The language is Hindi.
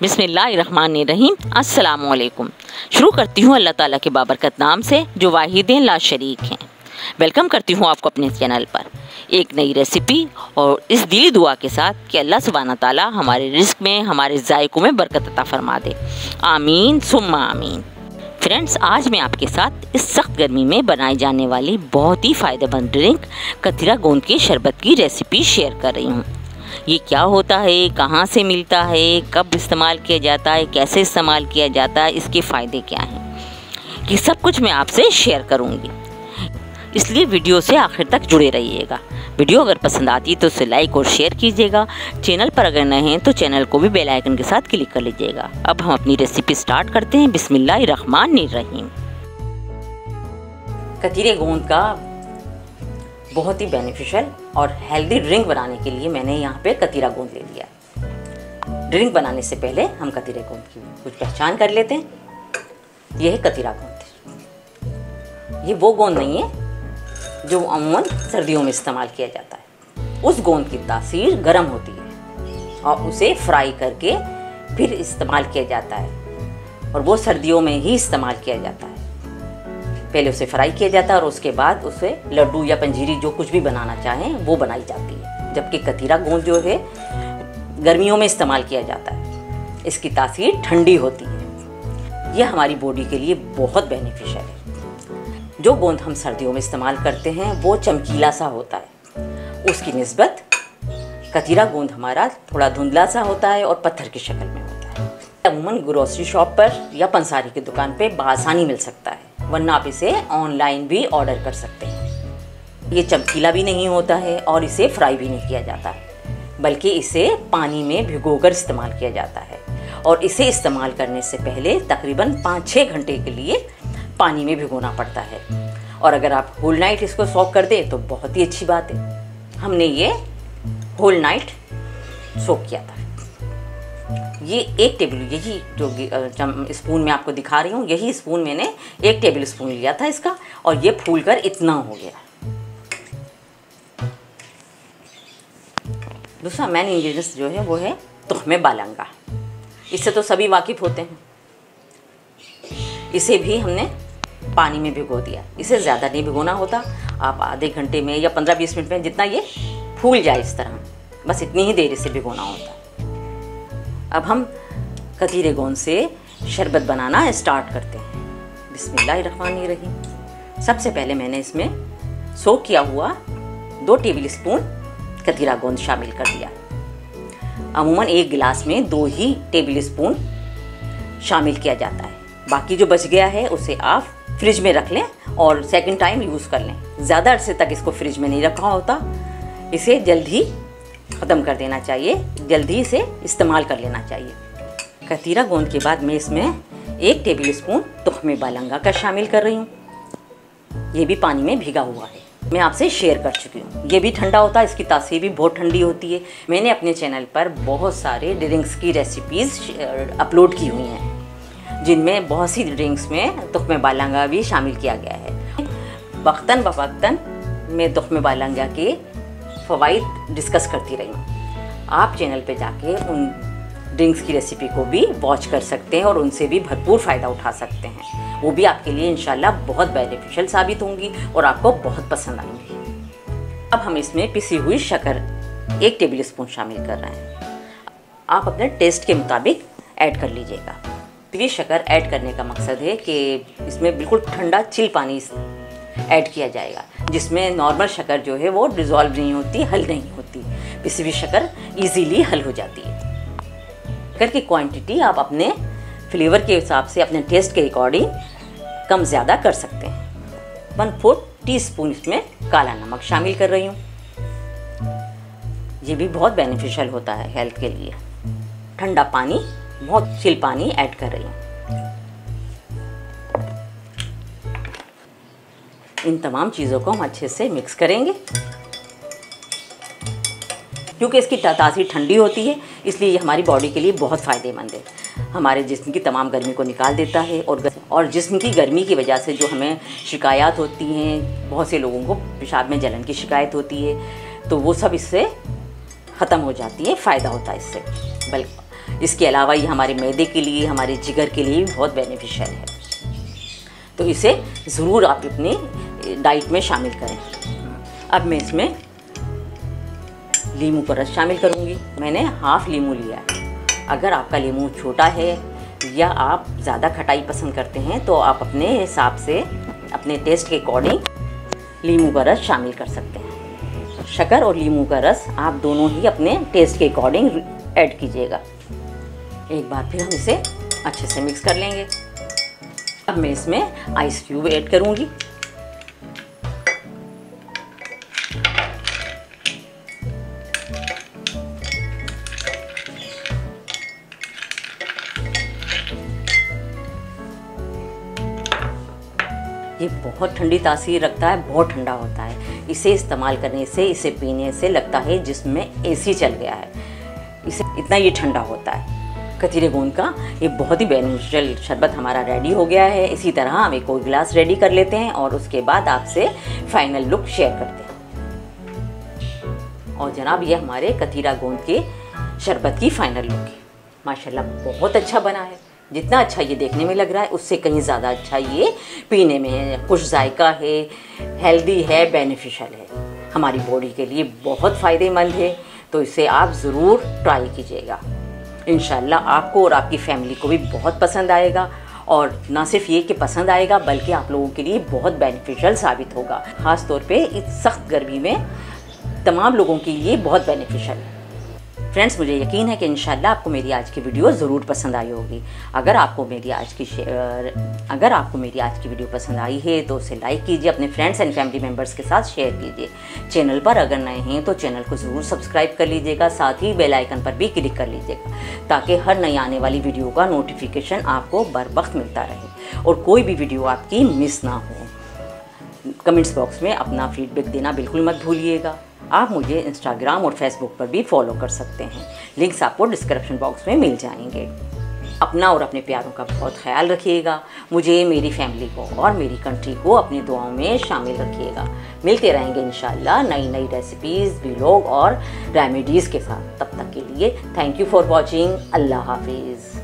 बिस्मिल्लाहिर्रहमानिर्रहीम। अस्सलामुअलैकुम। शुरू करती हूँ अल्लाह ताला के बाबरकत नाम से जो वाहिद ला शरीक हैं। वेलकम करती हूँ आपको अपने चैनल पर एक नई रेसिपी और इस दिली दुआ के साथ कि अल्लाह सुब्हाना ताला हमारे रिस्क में, हमारे जायकों में बरकत अता फरमा दे। आमीन सुम्मा आमीन। फ्रेंड्स, आज मैं आपके साथ इस सख्त गर्मी में बनाई जाने वाली बहुत ही फ़ायदेमंद ड्रिंक कतीरा गोंद के शरबत की रेसिपी शेयर कर रही हूँ। ये क्या होता है, कहाँ से मिलता है, कब इस्तेमाल किया जाता है, कैसे इस्तेमाल किया जाता है, इसके फ़ायदे क्या हैं, ये सब कुछ मैं आपसे शेयर करूँगी। इसलिए वीडियो से आखिर तक जुड़े रहिएगा। वीडियो अगर पसंद आती है तो उसे लाइक और शेयर कीजिएगा। चैनल पर अगर नए हैं तो चैनल को भी बेल आइकन के साथ क्लिक कर लीजिएगा। अब हम अपनी रेसिपी स्टार्ट करते हैं। बिस्मिल्लाहिर्रहमानिर्रहीम। कतीरे गोंद का बहुत ही बेनिफिशियल और हेल्दी ड्रिंक बनाने के लिए मैंने यहाँ पे कतीरा गोंद ले लिया। ड्रिंक बनाने से पहले हम कतीरे गोंद की कुछ पहचान कर लेते हैं। यह है कतीरा गोंद। ये वो गोंद नहीं है जो अमूमन सर्दियों में इस्तेमाल किया जाता है। उस गोंद की तासीर गर्म होती है और उसे फ्राई करके फिर इस्तेमाल किया जाता है और वो सर्दियों में ही इस्तेमाल किया जाता है। पहले उसे फ्राई किया जाता है और उसके बाद उसे लड्डू या पंजीरी जो कुछ भी बनाना चाहें वो बनाई जाती है। जबकि कतीरा गोंद जो है गर्मियों में इस्तेमाल किया जाता है। इसकी तासीर ठंडी होती है। यह हमारी बॉडी के लिए बहुत बेनिफिशियल है। जो गोंद हम सर्दियों में इस्तेमाल करते हैं वो चमकीला सा होता है। उसकी निस्बत कतीरा गोंद हमारा थोड़ा धुंधला सा होता है और पत्थर की शक्ल में होता है। अमूमन ग्रोसरी शॉप पर या पंसारी की दुकान पे बआसानी मिल सकता है, वरना आप इसे ऑनलाइन भी ऑर्डर कर सकते हैं। ये चमकीला भी नहीं होता है और इसे फ्राई भी नहीं किया जाता है, बल्कि इसे पानी में भिगोकर इस्तेमाल किया जाता है और इसे इस्तेमाल करने से पहले तकरीबन 5-6 घंटे के लिए पानी में भिगोना पड़ता है। और अगर आप होल नाइट इसको सोक कर दें तो बहुत ही अच्छी बात है। हमने ये होल नाइट सोक किया था। ये 1 टेबल, यही जो स्पून में आपको दिखा रही हूँ, यही स्पून मैंने 1 टेबल स्पून लिया था इसका और ये फूल कर इतना हो गया। दूसरा मेन इंग्रेडिएंट्स जो है वो है तुख्मे बालंगा। इससे तो सभी वाकिफ़ होते हैं। इसे भी हमने पानी में भिगो दिया। इसे ज़्यादा नहीं भिगोना होता। आप आधे घंटे में या 15-20 मिनट में जितना ये फूल जाए इस तरह, बस इतनी ही देर इसे भिगोना होता है। अब हम कतीरे गोंद से शरबत बनाना स्टार्ट करते हैं। बिस्मिल्लाहिर्रहमानिर्रहीम। सबसे पहले मैंने इसमें सोक किया हुआ 2 टेबल स्पून कतीरा गोंद शामिल कर दिया। अमूमन 1 गिलास में 2 ही टेबल स्पून शामिल किया जाता है। बाकी जो बच गया है उसे आप फ्रिज में रख लें और सेकंड टाइम यूज़ कर लें। ज़्यादा अरसे तक इसको फ्रिज में नहीं रखा होता। इसे जल्दी ख़त्म कर देना चाहिए, जल्दी इसे इस्तेमाल कर लेना चाहिए। कतीरा गोंद के बाद मैं इसमें 1 टेबल स्पून तुख्मे बालंगा का शामिल कर रही हूँ। ये भी पानी में भीगा हुआ है, मैं आपसे शेयर कर चुकी हूँ। ये भी ठंडा होता है, इसकी तासीर भी बहुत ठंडी होती है। मैंने अपने चैनल पर बहुत सारे ड्रिंक्स की रेसिपीज़ अपलोड की हुई हैं, जिनमें बहुत सी ड्रिंक्स में तुख्मे बालंगा भी शामिल किया गया है। वक्तन बवक्तन मैं तुख्मे बालंगा के फ़वाइद डिस्कस करती रही हूँ। आप चैनल पे जाके उन ड्रिंक्स की रेसिपी को भी वॉच कर सकते हैं और उनसे भी भरपूर फ़ायदा उठा सकते हैं। वो भी आपके लिए इंशाल्लाह बहुत बेनिफिशियल साबित होंगी और आपको बहुत पसंद आएंगी। अब हम इसमें पिसी हुई शक्कर 1 टेबल स्पून शामिल कर रहे हैं। आप अपने टेस्ट के मुताबिक ऐड कर लीजिएगा। पिसी शक्कर ऐड करने का मकसद है कि इसमें बिल्कुल ठंडा चिल पानी ऐड किया जाएगा, जिसमें नॉर्मल शक्कर जो है वो डिज़ोल्व नहीं होती, हल नहीं होती। पिसी हुई शक्कर ईजीली हल हो जाती है। शक्कर की क्वांटिटी आप अपने फ्लेवर के हिसाब से, अपने टेस्ट के अकॉर्डिंग कम ज़्यादा कर सकते हैं। 1/4 टीस्पून इसमें काला नमक शामिल कर रही हूँ। ये भी बहुत बेनिफिशियल होता है हेल्थ के लिए। ठंडा पानी, बहुत चिल पानी ऐड कर रही हूँ। इन तमाम चीज़ों को हम अच्छे से मिक्स करेंगे। क्योंकि इसकी तासीर ठंडी होती है, इसलिए ये हमारी बॉडी के लिए बहुत फ़ायदेमंद है। हमारे जिस्म की तमाम गर्मी को निकाल देता है और जिस्म की गर्मी की वजह से जो हमें शिकायत होती हैं, बहुत से लोगों को पेशाब में जलन की शिकायत होती है, तो वो सब इससे ख़त्म हो जाती है, फ़ायदा होता है इससे। बल्कि इसके अलावा ये हमारे मैदे के लिए, हमारे जिगर के लिए भी बहुत बेनिफिशियल है। तो इसे ज़रूर आप अपनी डाइट में शामिल करें। अब मैं इसमें नींबू का रस शामिल करूँगी। मैंने हाफ नींबू लिया है। अगर आपका नींबू छोटा है या आप ज़्यादा खटाई पसंद करते हैं तो आप अपने हिसाब से, अपने टेस्ट के अकॉर्डिंग नींबू का रस शामिल कर सकते हैं। शक्कर और नींबू का रस आप दोनों ही अपने टेस्ट के अकॉर्डिंग ऐड कीजिएगा। एक बार फिर हम इसे अच्छे से मिक्स कर लेंगे। अब मैं इसमें आइस क्यूब ऐड करूँगी। ये बहुत ठंडी तासीर रखता है, बहुत ठंडा होता है। इसे इस्तेमाल करने से, इसे पीने से लगता है जिसमें एसी चल गया है। इसे इतना ये ठंडा होता है। कतीरे गोंद का ये बहुत ही बेनिफिशियल शरबत हमारा रेडी हो गया है। इसी तरह हम एक और गिलास रेडी कर लेते हैं और उसके बाद आपसे फाइनल लुक शेयर करते हैं। और जनाब, ये हमारे कतीरा गोंद के शरबत की फाइनल लुक है। माशाल्लाह बहुत अच्छा बना है। जितना अच्छा ये देखने में लग रहा है उससे कहीं ज़्यादा अच्छा ये पीने में है। खुश जायका है, हेल्दी है, बेनिफिशियल है, हमारी बॉडी के लिए बहुत फ़ायदेमंद है। तो इसे आप ज़रूर ट्राई कीजिएगा। इंशाल्लाह आपको और आपकी फैमिली को भी बहुत पसंद आएगा। और ना सिर्फ ये कि पसंद आएगा बल्कि आप लोगों के लिए बहुत बेनिफिशियल साबित होगा। ख़ास तौर पे इस सख्त गर्मी में तमाम लोगों के लिए बहुत बेनिफिशियल है। फ्रेंड्स, मुझे यकीन है कि इंशाल्लाह आपको मेरी आज की वीडियो ज़रूर पसंद आई होगी। अगर आपको मेरी आज की वीडियो पसंद आई है तो उसे लाइक कीजिए, अपने फ्रेंड्स एंड फैमिली मेम्बर्स के साथ शेयर कीजिए। चैनल पर अगर नए हैं तो चैनल को ज़रूर सब्सक्राइब कर लीजिएगा, साथ ही बेल आइकन पर भी क्लिक कर लीजिएगा ताकि हर नई आने वाली वीडियो का नोटिफिकेशन आपको बर वक्त मिलता रहे और कोई भी वीडियो आपकी मिस ना हो। कमेंट्स बॉक्स में अपना फीडबैक देना बिल्कुल मत भूलिएगा। आप मुझे इंस्टाग्राम और फेसबुक पर भी फॉलो कर सकते हैं। लिंक्स आपको डिस्क्रिप्शन बॉक्स में मिल जाएंगे। अपना और अपने प्यारों का बहुत ख्याल रखिएगा। मुझे, मेरी फैमिली को और मेरी कंट्री को अपनी दुआओं में शामिल रखिएगा। मिलते रहेंगे इंशाल्लाह नई नई रेसिपीज़, व्लॉग और रेमेडीज़ के साथ। तब तक के लिए थैंक यू फॉर वॉचिंग। अल्लाह हाफिज़।